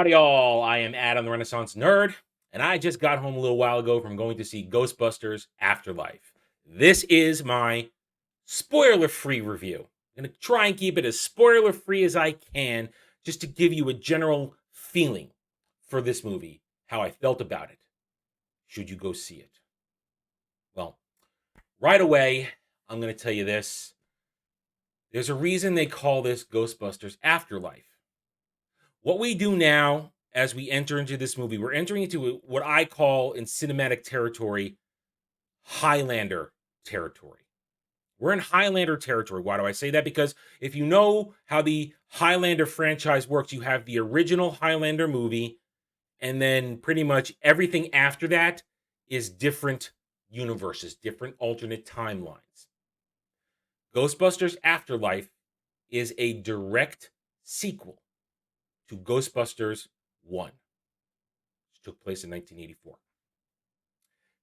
Howdy, all. I am Adam the Renaissance Nerd, and I just got home a little while ago from going to see Ghostbusters Afterlife. This is my spoiler free review. I'm going to try and keep it as spoiler free as I can, just to give you a general feeling for this movie, how I felt about it. Should you go see it? Well, right away, I'm going to tell you this. There's a reason they call this Ghostbusters Afterlife. What we do now as we enter into this movie, we're entering into what I call in cinematic territory, Highlander territory. We're in Highlander territory. Why do I say that? Because if you know how the Highlander franchise works, you have the original Highlander movie, and then pretty much everything after that is different universes, different alternate timelines. Ghostbusters Afterlife is a direct sequel to Ghostbusters 1, which took place in 1984.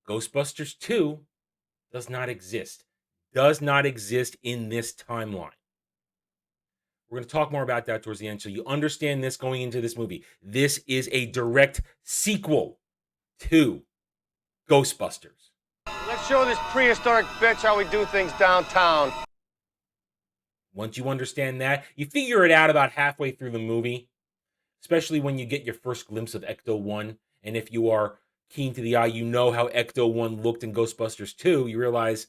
Ghostbusters 2 does not exist in this timeline. We're going to talk more about that towards the end so you understand this going into this movie. This is a direct sequel to Ghostbusters. Let's show this prehistoric bitch how we do things downtown. Once you understand that, you figure it out about halfway through the movie, especially when you get your first glimpse of Ecto-1. And if you are keen to the eye, you know how Ecto-1 looked in Ghostbusters 2. You realize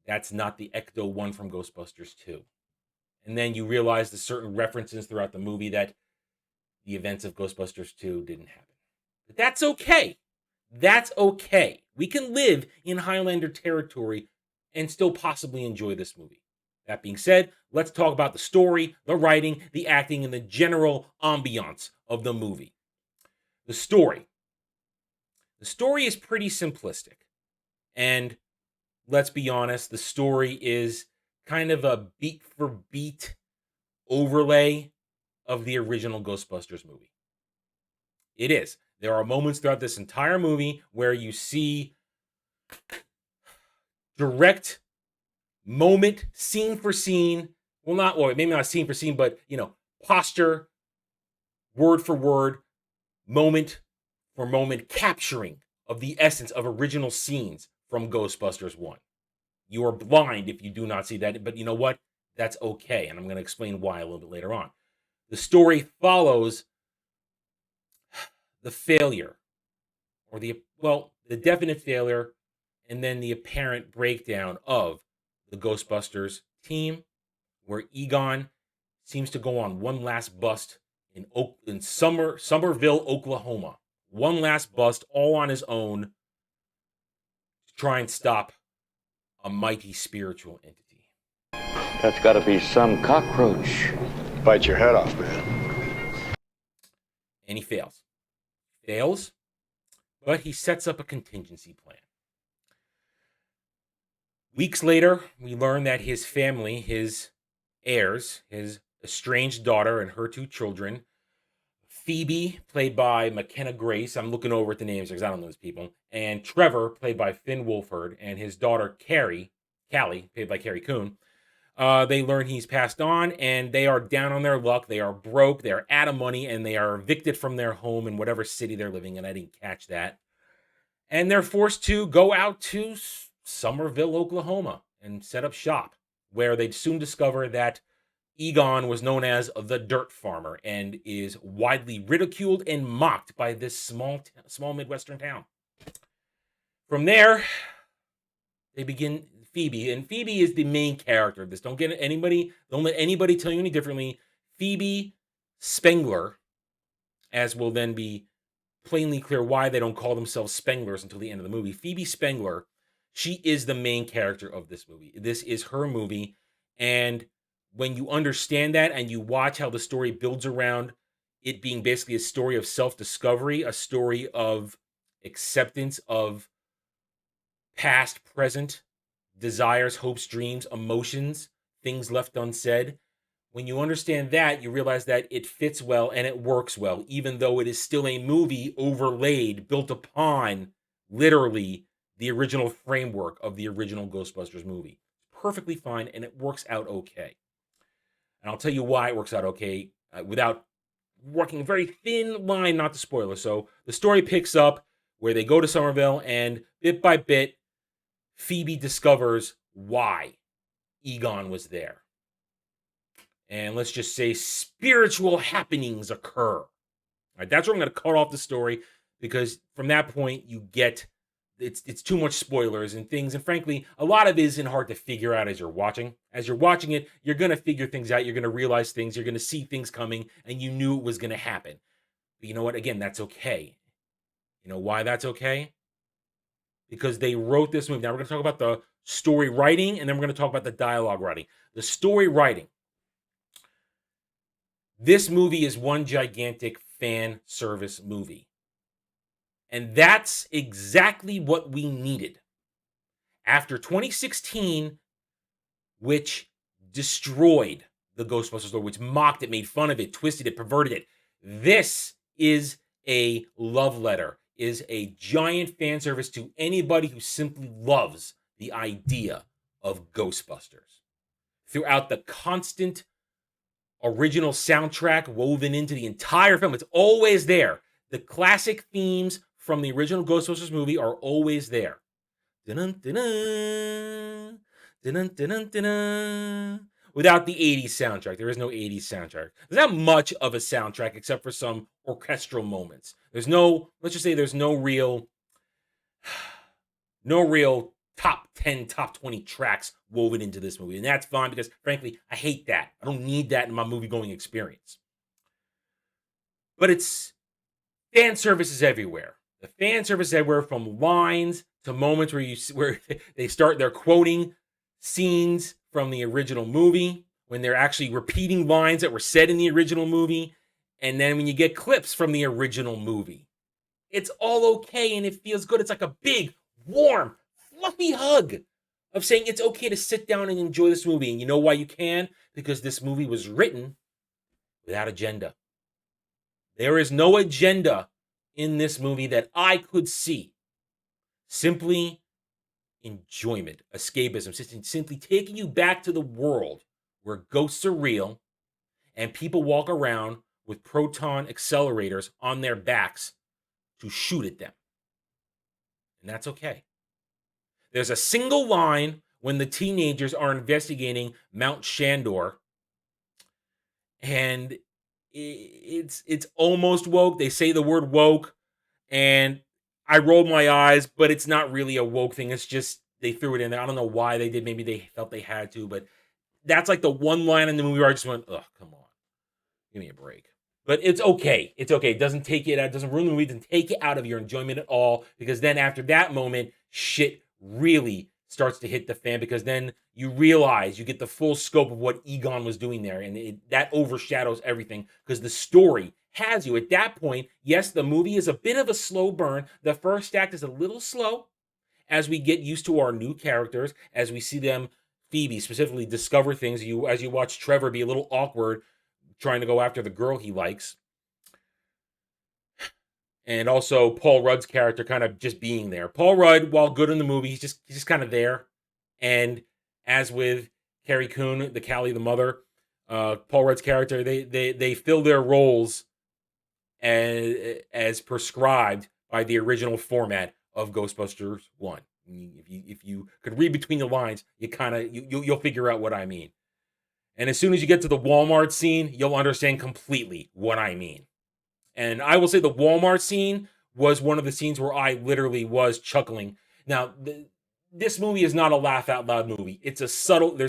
that's not the Ecto-1 from Ghostbusters 2. And then you realize the certain references throughout the movie that the events of Ghostbusters 2 didn't happen. But that's okay. That's okay. We can live in Highlander territory and still possibly enjoy this movie. That being said, let's talk about the story, the writing, the acting, and the general ambiance of the movie. The story. The story is pretty simplistic. And let's be honest, the story is kind of a beat for beat overlay of the original Ghostbusters movie. It is. There are moments throughout this entire movie where you see direct moment, scene for scene, maybe not scene for scene, but, posture, word for word, moment for moment capturing of the essence of original scenes from Ghostbusters 1. You are blind if you do not see that, but you know what? That's okay, and I'm going to explain why a little bit later on. The story follows the failure, or the definite failure, and then the apparent breakdown of the Ghostbusters team, where Egon seems to go on one last bust in Somerville, Oklahoma. One last bust, all on his own, to try and stop a mighty spiritual entity. That's got to be some cockroach. Bite your head off, man. And he fails. But he sets up a contingency plan. Weeks later, we learn that his family, his heirs, his estranged daughter and her two children, Phoebe, played by McKenna Grace, I'm looking over at the names because I don't know these people, and Trevor, played by Finn Wolfhard, and his daughter Callie, played by Carrie Coon, they learn he's passed on, and they are down on their luck. They are broke, they are out of money, and they are evicted from their home in whatever city they're living in. I didn't catch that. And they're forced to go out to Somerville, Oklahoma, and set up shop, where they'd soon discover that Egon was known as the Dirt Farmer and is widely ridiculed and mocked by this small Midwestern town. From there, they begin Phoebe, and Phoebe is the main character of this. Don't let anybody tell you any differently. Phoebe Spengler, as will then be plainly clear why they don't call themselves Spenglers until the end of the movie. Phoebe Spengler, she is the main character of this movie. This is her movie, and when you understand that and you watch how the story builds around it being basically a story of self-discovery, a story of acceptance of past, present desires, hopes, dreams, emotions, things left unsaid. When you understand that, you realize that it fits well and it works well, even though it is still a movie overlaid, built upon, literally, the original framework of the original Ghostbusters movie. Perfectly fine, and it works out okay. And I'll tell you why it works out okay without walking a very thin line not to spoil it. So the story picks up where they go to Somerville, and bit by bit, Phoebe discovers why Egon was there. And let's just say spiritual happenings occur. All right, that's where I'm going to cut off the story, because from that point you get it's too much spoilers and things, and frankly, a lot of it isn't hard to figure out as you're watching. As you're watching it, you're going to figure things out. You're going to realize things. You're going to see things coming, and you knew it was going to happen. But you know what? Again, that's okay. You know why that's okay? Because they wrote this movie. Now we're going to talk about the story writing, and then we're going to talk about the dialogue writing. The story writing. This movie is one gigantic fan service movie. And that's exactly what we needed. After 2016, which destroyed the Ghostbusters lore, which mocked it, made fun of it, twisted it, perverted it, this is a love letter, is a giant fan service to anybody who simply loves the idea of Ghostbusters. Throughout the constant original soundtrack woven into the entire film, it's always there. The classic themes from the original Ghostbusters movie are always there. Dun-dun-dun-dun, dun-dun-dun-dun-dun. Without the 80s soundtrack, there is no 80s soundtrack. There's not much of a soundtrack except for some orchestral moments. There's no, let's just say there's no real top 10, top 20 tracks woven into this movie. And that's fine because, frankly, I hate that. I don't need that in my movie-going experience. But it's fan services everywhere. The fan service everywhere, from lines to moments where they start their quoting scenes from the original movie, when they're actually repeating lines that were said in the original movie, and then when you get clips from the original movie. It's all okay and it feels good. It's like a big, warm, fluffy hug of saying it's okay to sit down and enjoy this movie. And you know why you can? Because this movie was written without agenda. There is no agenda in this movie that I could see. Simply enjoyment, escapism, simply taking you back to the world where ghosts are real and people walk around with proton accelerators on their backs to shoot at them. And that's okay. There's a single line when the teenagers are investigating Mount Shandor, and it's almost woke. They say the word woke, and I rolled my eyes, but it's not really a woke thing. It's just they threw it in there. I don't know why they did. Maybe they felt they had to, but that's like the one line in the movie where I just went, "Oh, come on, give me a break." But it's okay. It's okay. It doesn't take it out. It doesn't ruin the movie. It doesn't take it out of your enjoyment at all. Because then after that moment, shit really starts to hit the fan. Because then you realize you get the full scope of what Egon was doing there. And that overshadows everything. Because the story has you. At that point, yes, the movie is a bit of a slow burn. The first act is a little slow as we get used to our new characters. As we see them, Phoebe specifically, discover things. As you watch Trevor be a little awkward trying to go after the girl he likes. And also Paul Rudd's character kind of just being there. Paul Rudd, while good in the movie, he's just kind of there. And as with Carrie Coon, the Callie, the mother, Paul Rudd's character, they fill their roles as prescribed by the original format of Ghostbusters 1. If you could read between the lines, you'll figure out what I mean. And as soon as you get to the Walmart scene, you'll understand completely what I mean. And I will say the Walmart scene was one of the scenes where I literally was chuckling. Now, this movie is not a laugh out loud movie. There's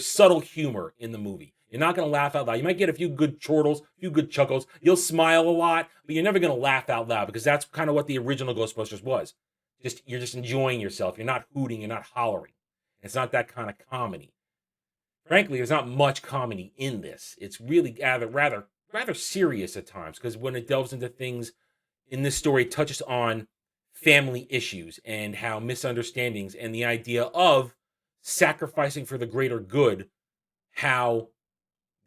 subtle humor in the movie. You're not going to laugh out loud. You might get a few good chortles, a few good chuckles. You'll smile a lot, but you're never going to laugh out loud because that's kind of what the original Ghostbusters was. You're just enjoying yourself. You're not hooting. You're not hollering. It's not that kind of comedy. Frankly, there's not much comedy in this. It's really rather serious at times, because when it delves into things in this story, it touches on family issues and how misunderstandings and the idea of sacrificing for the greater good, how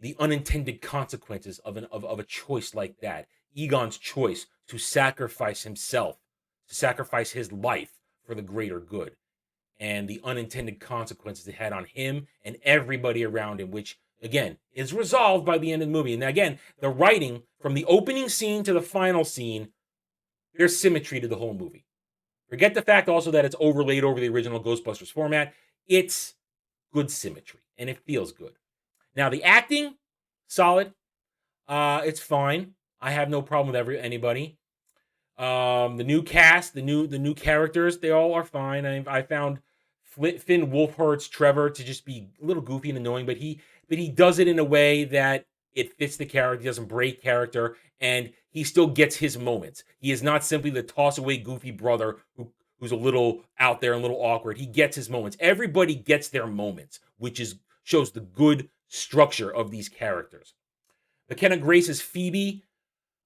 the unintended consequences of a choice like that, Egon's choice to sacrifice himself, to sacrifice his life for the greater good, and the unintended consequences it had on him and everybody around him, which again, is resolved by the end of the movie. And again, the writing from the opening scene to the final scene, there's symmetry to the whole movie. Forget the fact also that it's overlaid over the original Ghostbusters format. It's good symmetry, and it feels good. Now, the acting, solid. It's fine. I have no problem with anybody. The new cast, the new characters, they all are fine. I found Finn Wolfhard's Trevor to just be a little goofy and annoying, but he does it in a way that it fits the character. He doesn't break character, and he still gets his moments. He is not simply the toss away goofy brother who's a little out there and a little awkward. He gets his moments. Everybody gets their moments, which shows the good structure of these characters. McKenna Grace's Phoebe.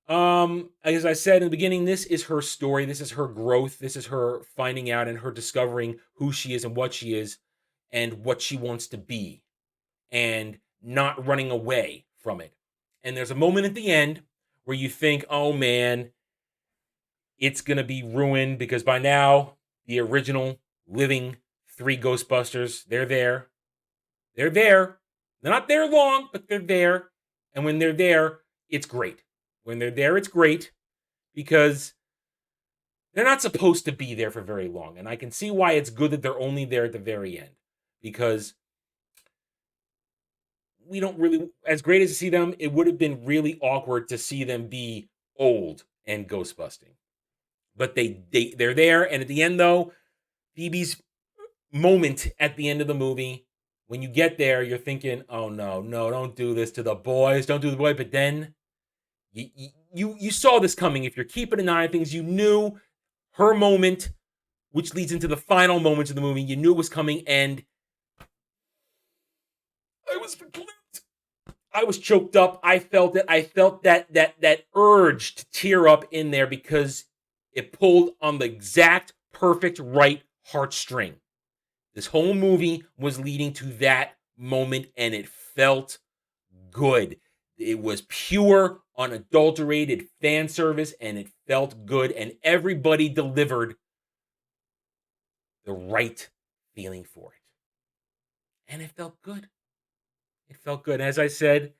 As I said in the beginning, this is her story. This is her growth. This is her finding out and her discovering who she is and what she is and what she wants to be and not running away from it. And there's a moment at the end where you think, oh man, it's going to be ruined because by now the original living 3 Ghostbusters, they're there. They're there. They're not there long, but they're there. And when they're there, it's great. When they're there, it's great because they're not supposed to be there for very long. And I can see why it's good that they're only there at the very end. Because we don't really, as great as to see them, it would have been really awkward to see them be old and ghost busting. But they're there. And at the end, though, Phoebe's moment at the end of the movie, when you get there, you're thinking, oh no, don't do this to the boys. Don't do the boy. But then you saw this coming. If you're keeping an eye on things, you knew her moment, which leads into the final moments of the movie. You knew it was coming, and I was verklempt. I was choked up. I felt it. I felt that urge to tear up in there because it pulled on the exact perfect right heartstring. This whole movie was leading to that moment, and it felt good. It was pure, unadulterated fan service, and it felt good, and everybody delivered the right feeling for it. And it felt good. It felt good. As I said,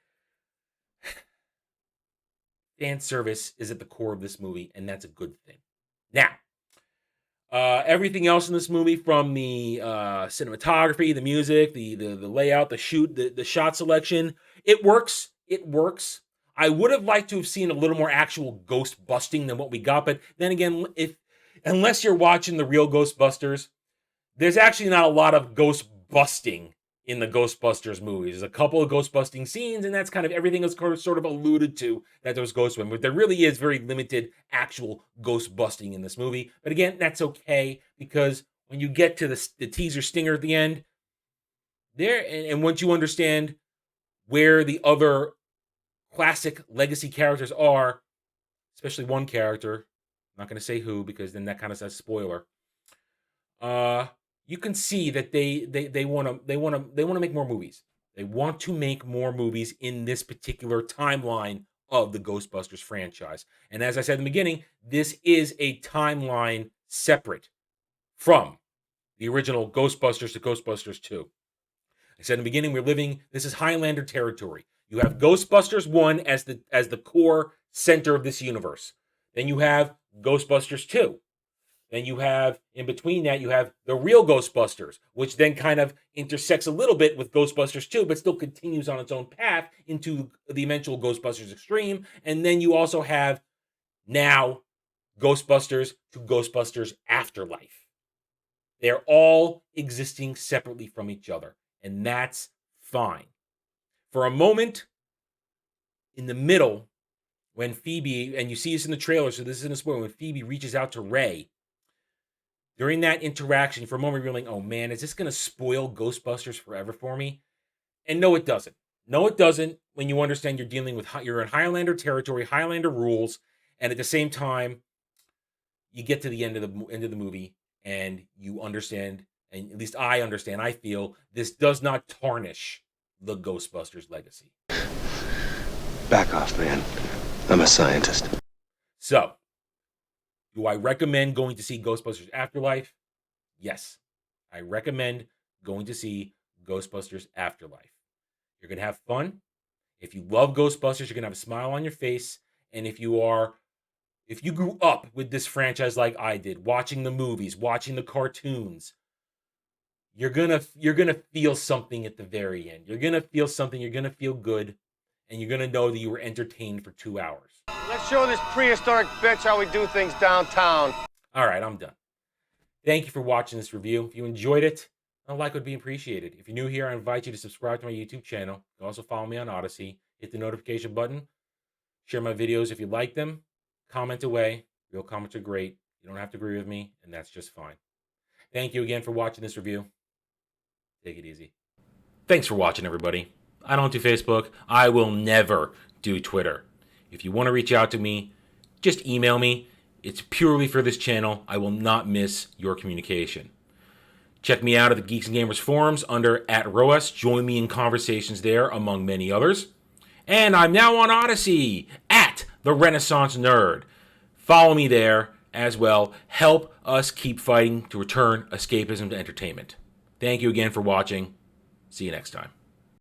fan service is at the core of this movie, and that's a good thing. Now, everything else in this movie, from the cinematography, the music, the layout, the shoot, the shot selection, it works. It works. I would have liked to have seen a little more actual ghost busting than what we got, but then again, unless you're watching the real Ghostbusters, there's actually not a lot of ghost busting in the Ghostbusters movies. There's a couple of ghost busting scenes, and that's kind of everything that's sort of alluded to that there's ghosts in. But there really is very limited actual ghost busting in this movie. But again, that's okay, because when you get to the teaser stinger at the end, and once you understand where the other classic legacy characters are, especially one character, I'm not going to say who because then that kind of says spoiler. You can see that they want to make more movies. They want to make more movies in this particular timeline of the Ghostbusters franchise. And as I said in the beginning, this is a timeline separate from the original Ghostbusters to Ghostbusters 2. I said in the beginning, this is Highlander territory. You have Ghostbusters 1 as the core center of this universe. Then you have Ghostbusters 2. Then you have, in between that, you have the real Ghostbusters, which then kind of intersects a little bit with Ghostbusters 2, but still continues on its own path into the eventual Ghostbusters Extreme. And then you also have now Ghostbusters to Ghostbusters Afterlife. They're all existing separately from each other, and that's fine. For a moment in the middle, when Phoebe, and you see this in the trailer, so this isn't a spoiler, when Phoebe reaches out to Ray, during that interaction, for a moment, you're like, oh man, is this going to spoil Ghostbusters forever for me? And no, it doesn't. No, it doesn't, when you understand you're in Highlander territory, Highlander rules, and at the same time, you get to the end of the movie, and you understand, and at least I understand, I feel, this does not tarnish the Ghostbusters legacy. Back off, man. I'm a scientist. So, do I recommend going to see Ghostbusters Afterlife? Yes. I recommend going to see Ghostbusters Afterlife. You're going to have fun. If you love Ghostbusters, you're going to have a smile on your face. And if you grew up with this franchise like I did, watching the movies, watching the cartoons, you're going to feel something at the very end. You're going to feel something, you're going to feel good, and you're going to know that you were entertained for 2 hours. Let's show this prehistoric bitch how we do things downtown. All right, I'm done. Thank you for watching this review. If you enjoyed it, a like would be appreciated. If you're new here, I invite you to subscribe to my YouTube channel. You can also follow me on Odyssey. Hit the notification button. Share my videos if you like them. Comment away. Real comments are great. You don't have to agree with me, and that's just fine. Thank you again for watching this review. Take it easy. Thanks for watching, everybody. I don't do Facebook. I will never do Twitter. If you want to reach out to me, just email me. It's purely for this channel. I will not miss your communication. Check me out at the Geeks and Gamers forums under @ROAS. Join me in conversations there, among many others. And I'm now on Odyssey @The Renaissance Nerd. Follow me there as well. Help us keep fighting to return escapism to entertainment. Thank you again for watching. See you next time.